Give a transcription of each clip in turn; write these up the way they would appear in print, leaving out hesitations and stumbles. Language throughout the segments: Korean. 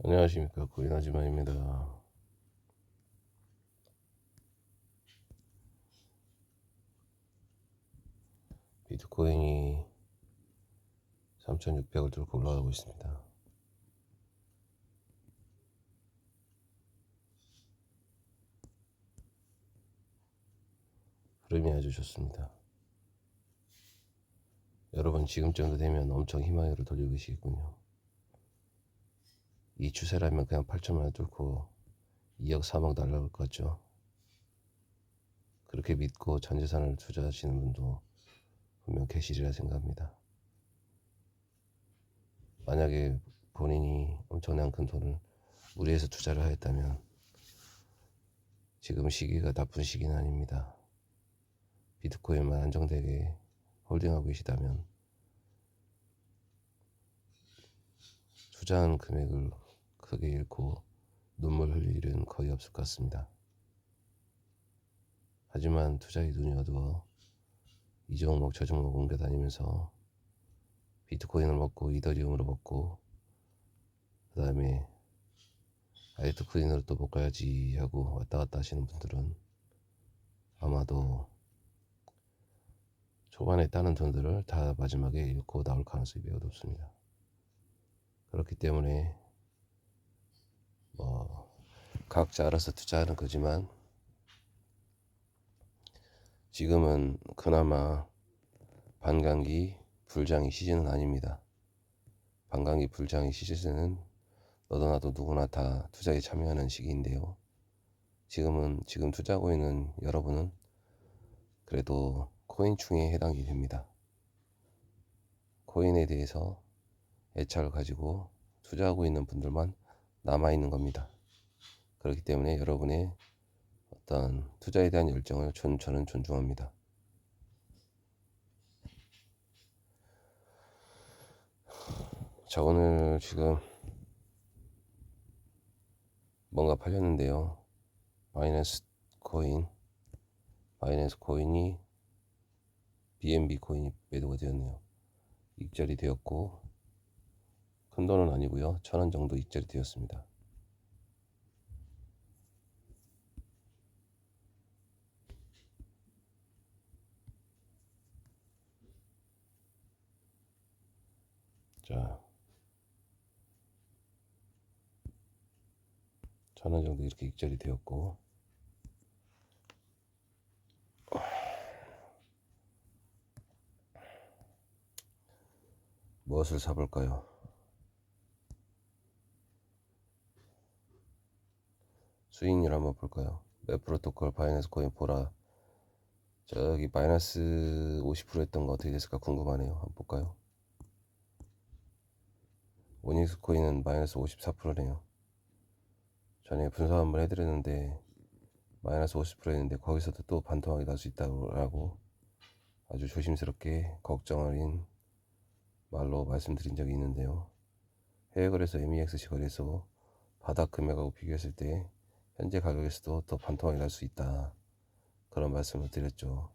안녕하십니까, 고인아지만입니다. 비트코인이 3,600을 뚫고 올라가고 있습니다. 흐름이 아주 좋습니다. 여러분, 지금 정도 되면 엄청 희망으로 돌리고 계시겠군요. 이 추세라면 그냥 8천만 원 뚫고 2억 3억 날라올 것 같죠. 그렇게 믿고 전재산을 투자하시는 분도 분명 계시리라 생각합니다. 만약에 본인이 엄청난 큰 돈을 무리해서 투자를 하였다면 지금 시기가 나쁜 시기는 아닙니다. 비트코인만 안정되게 홀딩하고 계시다면 투자한 금액을 크게 잃고 눈물 흘릴 일은 거의 없을 것 같습니다. 하지만 투자에 눈이 어두워 이 종목 저 종목 옮겨 다니면서 비트코인을 먹고 이더리움으로 먹고 그 다음에 알트코인으로 또 먹어야지 하고 왔다 갔다 하시는 분들은 아마도 초반에 따는 돈들을 다 마지막에 잃고 나올 가능성이 매우 높습니다. 그렇기 때문에 각자 알아서 투자하는 거지만 지금은 그나마 반감기 불장이 시즌은 아닙니다. 반감기 불장이 시즌은 너도 나도 누구나 다 투자에 참여하는 시기인데요. 지금 투자하고 있는 여러분은 그래도 코인충에 해당이 됩니다. 코인에 대해서 애착을 가지고 투자하고 있는 분들만 남아있는 겁니다. 그렇기 때문에 여러분의 어떤 투자에 대한 열정을 저는 존중합니다. 자, 오늘 지금 뭔가 팔렸는데요. 바이낸스 코인이 BNB 코인이 매도가 되었네요. 익절이 되었고 큰 돈은 아니고요. 1,000원 정도 익절이 되었습니다. 자, 1,000원 정도 이렇게 익절이 되었고 무엇을 사볼까요? 수익률 한번 볼까요? 맵 프로토콜 바이낸스 코인 보라. 저기 마이너스 50% 했던 거 어떻게 됐을까 궁금하네요. 한번 볼까요? 오닉스 코인은 마이너스 54%네요. 전에 분석 한번 해드렸는데 마이너스 50% 했는데 거기서도 또 반토막이 날 수 있다고 아주 조심스럽게 걱정 어린 말로 말씀드린 적이 있는데요. 해외거래소 MEXC 거래소 바닥 금액하고 비교했을 때 현재 가격에서도 더 반토막이 날 수 있다, 그런 말씀을 드렸죠.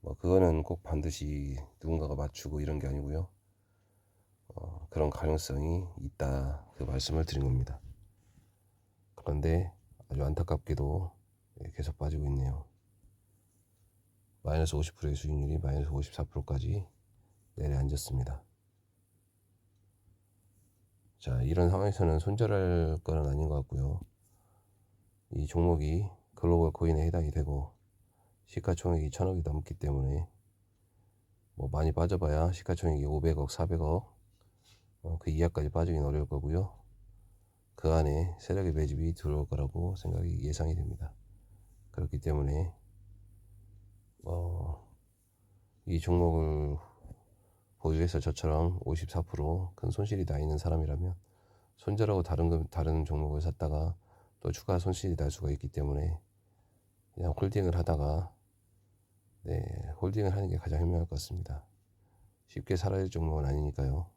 그거는 꼭 반드시 누군가가 맞추고 이런 게 아니고요. 그런 가능성이 있다, 그 말씀을 드린 겁니다. 그런데 아주 안타깝게도 계속 빠지고 있네요. 마이너스 50%의 수익률이 마이너스 54%까지 내려앉았습니다. 자, 이런 상황에서는 손절할 건 아닌 것 같고요. 이 종목이 글로벌 코인에 해당이 되고 시가총액이 1,000억이 넘기 때문에 많이 빠져봐야 시가총액이 500억, 400억 그 이하까지 빠지긴 어려울 거고요. 그 안에 세력의 매집이 들어올 거라고 생각이 예상이 됩니다. 그렇기 때문에 이 종목을 보유해서 저처럼 54%큰 손실이 나 있는 사람이라면 손절하고 다른 종목을 샀다가 또 추가 손실이 날 수가 있기 때문에 그냥 홀딩을 하다가 홀딩을 하는 게 가장 현명할 것 같습니다. 쉽게 사라질 종목은 아니니까요.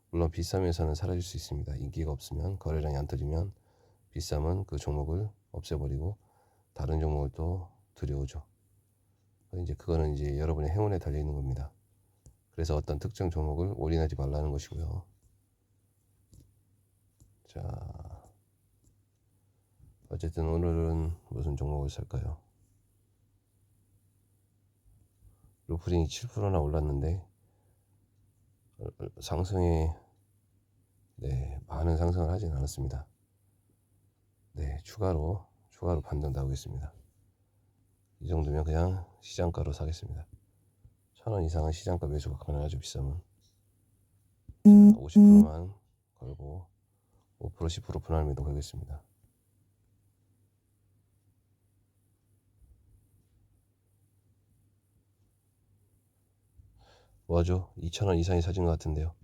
물론 비싸면서는 사라질 수 있습니다. 인기가 없으면, 거래량이 안 터지면 비싸면 그 종목을 없애버리고 다른 종목을 또 들여오죠. 그거는 이제 여러분의 행운에 달려 있는 겁니다. 그래서 어떤 특정 종목을 올인하지 말라는 것이고요. 자, 어쨌든 오늘은 무슨 종목을 살까요? 루프링이 7%나 올랐는데 상승에 많은 상승을 하진 않았습니다. 추가로 반등 나오겠습니다. 이 정도면 그냥 시장가로 사겠습니다. 1,000원 이상은 시장가 매수가 가능하죠. 비싸면 50%만 걸고 5% 10% 분할 매도 걸겠습니다. 뭐죠? 2,000원 이상이 사진 것 같은데요.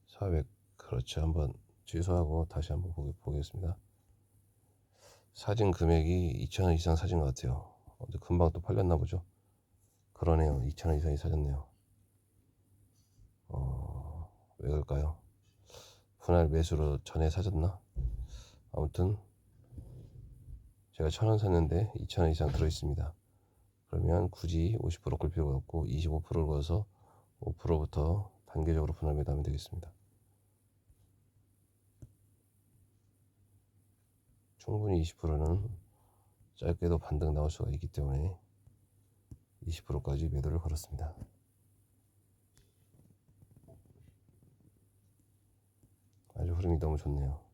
400 그렇죠. 한번 취소하고 다시 한번 보겠습니다. 사진 금액이 2,000원 이상 사진 것 같아요. 근데 금방 또 팔렸나 보죠. 그러네요. 2,000원 이상이 사졌네요. 왜 그럴까요? 분할 매수로 전에 사졌나? 아무튼 제가 1,000원 샀는데 2,000원 이상 들어있습니다. 그러면 굳이 50%걸 필요가 없고 25%를 걸어서 5%부터 단계적으로 분할 매도하면 되겠습니다. 충분히 20%는 짧게도 반등 나올 수가 있기 때문에 20%까지 매도를 걸었습니다. 아주 흐름이 너무 좋네요.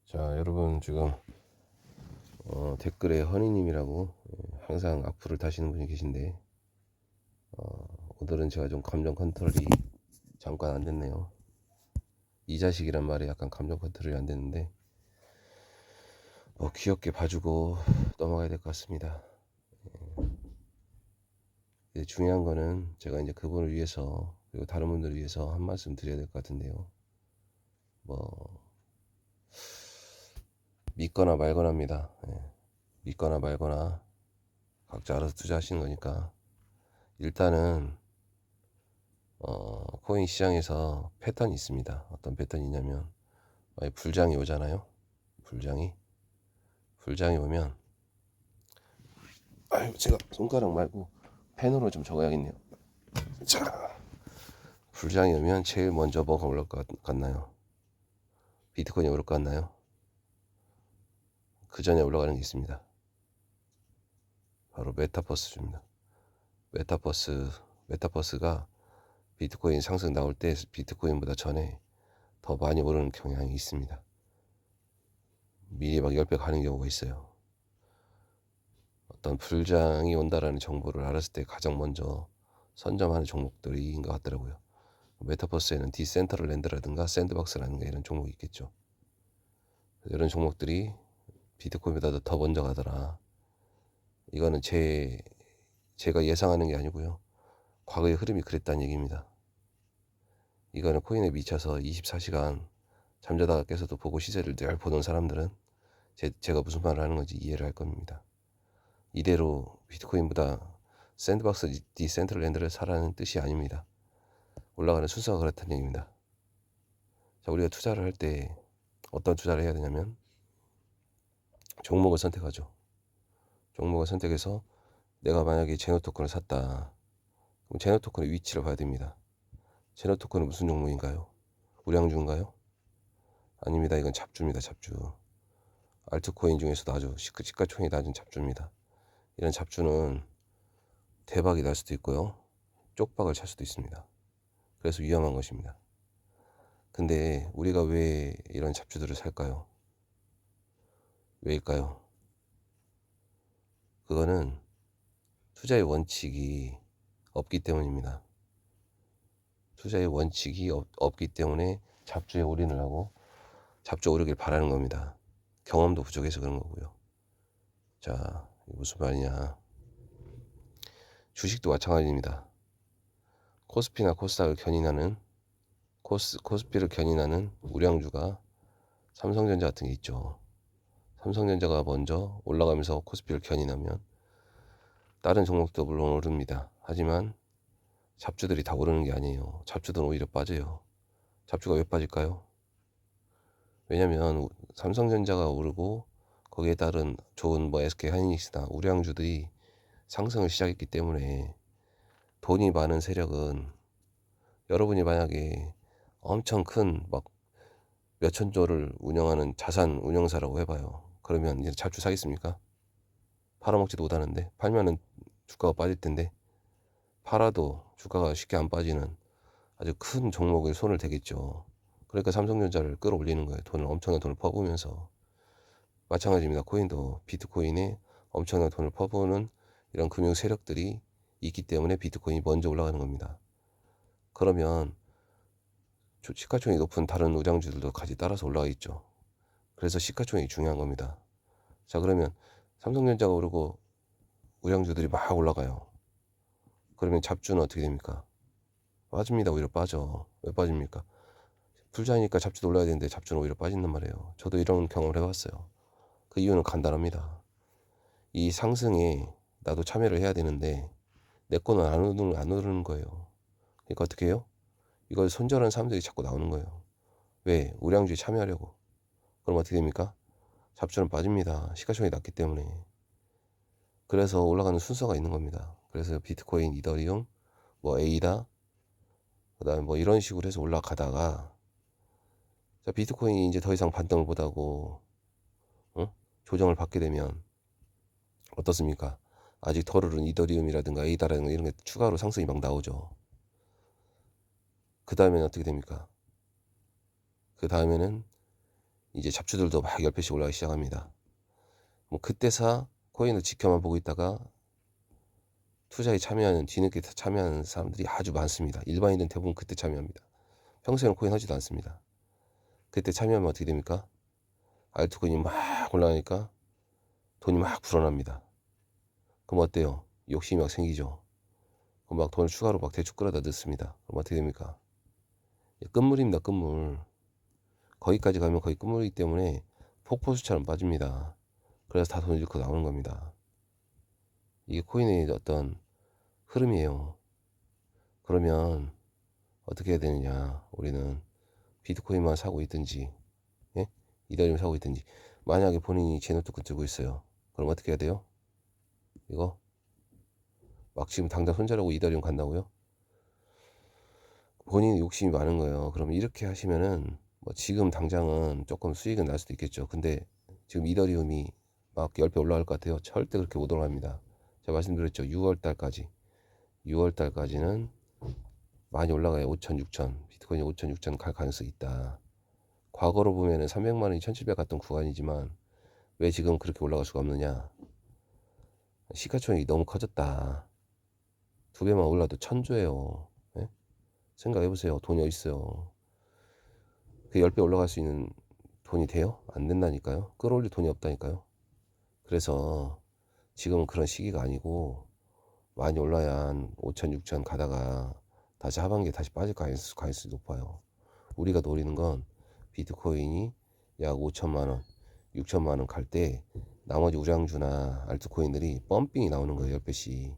자, 여러분 지금 댓글에 허니님이라고 항상 악플을 다시는 분이 계신데 오늘은 제가 좀 감정 컨트롤이 잠깐 안 됐네요. 이 자식이란 말에 약간 감정 컨트롤이 안 됐는데 귀엽게 봐주고 넘어가야 될 것 같습니다. 중요한 거는 제가 이제 그분을 위해서 그리고 다른 분들을 위해서 한 말씀 드려야 될 것 같은데요. 믿거나 말거나입니다. 믿거나 말거나 각자 알아서 투자하시는 거니까 일단은 코인 시장에서 패턴이 있습니다. 어떤 패턴이냐면 불장이 오잖아요. 불장이 오면 제가 손가락 말고 펜으로 좀 적어야겠네요. 자, 불장이 오면 제일 먼저 뭐가 올라올 것 같나요? 비트코인이 오를 것 같나요? 그 전에 올라가는 게 있습니다. 바로 메타버스입니다. 메타버스가 비트코인 상승 나올 때 비트코인보다 전에 더 많이 오르는 경향이 있습니다. 미리 막 10배 가는 경우가 있어요. 어떤 불장이 온다라는 정보를 알았을 때 가장 먼저 선점하는 종목들인 것 같더라고요. 메타버스에는 디센트럴랜드라든가 샌드박스라든가 이런 종목이 있겠죠. 이런 종목들이 비트코인보다 더 먼저 가더라. 이거는 제가 예상하는 게 아니고요. 과거의 흐름이 그랬다는 얘기입니다. 이거는 코인에 미쳐서 24시간 잠자다가 깨서도 보고 시세를 늘 보는 사람들은 제가 무슨 말을 하는 건지 이해를 할 겁니다. 이대로 비트코인보다 샌드박스 디센트럴랜드를 사라는 뜻이 아닙니다. 올라가는 순서가 그렇다는 얘기입니다. 자, 우리가 투자를 할 때 어떤 투자를 해야 되냐면 종목을 선택하죠. 종목을 선택해서 내가 만약에 제노토큰을 샀다. 그럼 제노토큰의 위치를 봐야 됩니다. 제노토큰은 무슨 종목인가요? 우량주인가요? 아닙니다. 이건 잡주입니다. 잡주. 알트코인 중에서도 아주 시가총액이 낮은 잡주입니다. 이런 잡주는 대박이 날 수도 있고요. 쪽박을 찰 수도 있습니다. 그래서 위험한 것입니다. 근데 우리가 왜 이런 잡주들을 살까요? 왜일까요? 그거는 투자의 원칙이 없기 때문입니다. 투자의 원칙이 없기 때문에 잡주에 올인을 하고 잡주 오르길 바라는 겁니다. 경험도 부족해서 그런 거고요. 자, 무슨 말이냐. 주식도 마찬가지입니다. 코스피나 코스닥을 견인하는 코스피를 견인하는 우량주가 삼성전자 같은 게 있죠. 삼성전자가 먼저 올라가면서 코스피를 견인하면 다른 종목도 물론 오릅니다. 하지만 잡주들이 다 오르는 게 아니에요. 잡주들은 오히려 빠져요. 잡주가 왜 빠질까요? 왜냐면 삼성전자가 오르고 거기에 따른 좋은 SK 하이닉스나 우량주들이 상승을 시작했기 때문에 돈이 많은 세력은 여러분이 만약에 엄청 큰 막 몇천조를 운영하는 자산 운용사라고 해봐요. 그러면 이제 잡주 사겠습니까? 팔아먹지도 못하는데 팔면은 주가가 빠질 텐데 팔아도 주가가 쉽게 안 빠지는 아주 큰 종목에 손을 대겠죠. 그러니까 삼성전자를 끌어올리는 거예요. 엄청난 돈을 퍼부으면서. 마찬가지입니다. 코인도 비트코인에 엄청난 돈을 퍼부으는 이런 금융 세력들이 있기 때문에 비트코인이 먼저 올라가는 겁니다. 그러면 시가총액이 높은 다른 우량주들도 같이 따라서 올라가 있죠. 그래서 시가총액이 중요한 겁니다. 자, 그러면 삼성전자가 오르고 우량주들이 막 올라가요. 그러면 잡주는 어떻게 됩니까? 빠집니다. 오히려 빠져. 왜 빠집니까? 풀자니까 잡주도 올라야 되는데 잡주는 오히려 빠진단 말이에요. 저도 이런 경험을 해봤어요. 그 이유는 간단합니다. 이 상승에 나도 참여를 해야 되는데 내 거는 안 오르는 거예요. 그러니까 어떻게 해요? 이걸 손절하는 사람들이 자꾸 나오는 거예요. 왜? 우량주에 참여하려고. 그럼 어떻게 됩니까? 잡주는 빠집니다. 시가총액이 낮기 때문에. 그래서 올라가는 순서가 있는 겁니다. 그래서 비트코인, 이더리움, 뭐 에이다, 그 다음에 뭐 이런 식으로 해서 올라가다가 자, 비트코인이 이제 더 이상 반등을 못하고 조정을 받게 되면 어떻습니까? 아직 덜 오른 이더리움이라든가 에이다라든가 이런 게 추가로 상승이 막 나오죠. 그 다음에는 어떻게 됩니까? 그 다음에는 이제 잡주들도 막 10배씩 올라가기 시작합니다. 뭐 그때 코인을 지켜만 보고 있다가 투자에 참여하는, 뒤늦게 참여하는 사람들이 아주 많습니다. 일반인은 대부분 그때 참여합니다. 평소에는 코인 하지도 않습니다. 그때 참여하면 어떻게 됩니까? 알트코인이 막 올라가니까 돈이 막 불어납니다. 그럼 어때요? 욕심이 막 생기죠. 그럼 막 돈을 추가로 막 대출 끌어다 넣습니다. 그럼 어떻게 됩니까? 끝물입니다. 끝물. 거기까지 가면 거의 끝물이기 때문에 폭포수처럼 빠집니다. 그래서 다 돈을 잃고 나오는 겁니다. 이게 코인의 어떤 흐름이에요. 그러면 어떻게 해야 되느냐? 우리는 비트코인만 사고 있든지, 예? 이더리움 사고 있든지. 만약에 본인이 제 노트북 들고 있어요. 그럼 어떻게 해야 돼요? 이거 막 지금 당장 손절하고 이더리움 간다고요? 본인이 욕심이 많은 거예요. 그럼 이렇게 하시면은 뭐 지금 당장은 조금 수익은 날 수도 있겠죠. 근데 지금 이더리움이 막 10배 올라갈 것 같아요. 절대 그렇게 못 올라갑니다. 제가 말씀드렸죠. 6월 달까지. 6월 달까지는 많이 올라가요. 5천, 6천. 비트코인이 5천, 6천 갈 가능성이 있다. 과거로 보면은 300만 원이 1700 갔던 구간이지만 왜 지금 그렇게 올라갈 수가 없느냐? 시가총액이 너무 커졌다. 2배만 올라도 1000조예요. 예? 생각해보세요. 돈이 어디 있어요? 그 10배 올라갈 수 있는 돈이 돼요? 안 된다니까요. 끌어올릴 돈이 없다니까요. 그래서 지금은 그런 시기가 아니고 많이 올라야 한 5천, 6천 가다가 다시 하반기에 다시 빠질 가능성이 높아요. 우리가 노리는 건 비트코인이 약 5천만 원, 6천만 원 갈 때 나머지 우량주나 알트코인들이 펌핑이 나오는 거예요. 10배씩.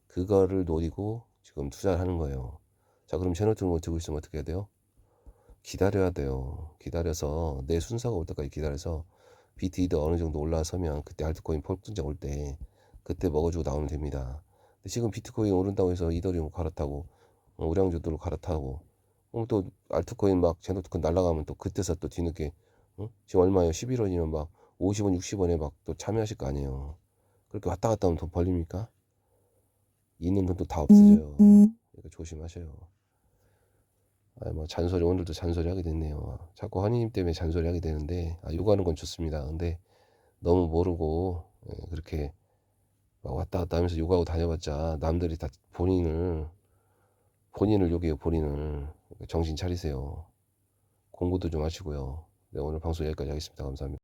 그거를 노리고 지금 투자를 하는 거예요. 자, 그럼 제너트를 들고 있으면 어떻게 해야 돼요? 기다려야 돼요. 기다려서 내 순서가 올 때까지 기다려서 BTD 어느 정도 올라서면 그때 알트코인 폭등장 올 때 그때 먹어주고 나오면 됩니다. 근데 지금 비트코인 오른다고 해서 이더리움 갈아타고 우량주들로 갈아타고 또 알트코인 막 제노트코인 날라가면 또 그때서 또 뒤늦게 지금 얼마예요? 11원이면 막 50원, 60원에 막 또 참여하실 거 아니에요. 그렇게 왔다 갔다 하면 돈 벌립니까? 있는 돈도 다 없어져요. 그러니까 조심하셔요. 뭐 잔소리 오늘도 잔소리 하게 됐네요. 자꾸 허니님 때문에 잔소리 하게 되는데 요구하는 건 좋습니다. 근데 너무 모르고 그렇게 막 왔다 갔다 하면서 요구하고 다녀봤자 남들이 다 본인을 욕해요. 본인을. 정신 차리세요. 공부도 좀 하시고요. 네, 오늘 방송 여기까지 하겠습니다. 감사합니다.